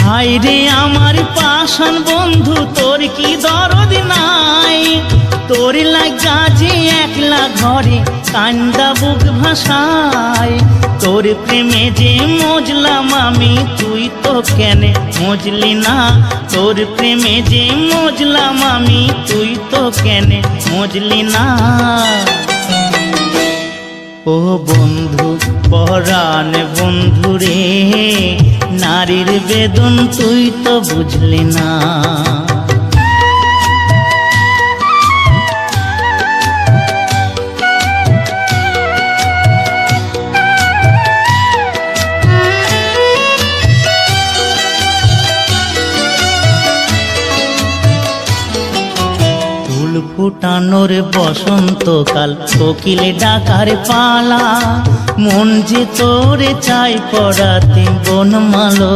হায়রে আমার পাষাণ বন্ধু, তোর কি দরদ নাই? তোর লাগা যে একলা ঘরে কান্দা বুক ভাসায়। তোর প্রেমে যে মজলাম আমি, তুই তো কেনে মজলি না? তোর প্রেমে যে মজলাম আমি, তুই তো কেনে মজলি না? ও বন্ধু পরাণ বন্ধু রে, নারীর বেদন তুই তো বুঝলি না। ফুটানোর বসন্তকাল, কোকিলে ডাকার পালা, মন যে তোরে চাই পড়াতে বনমালো।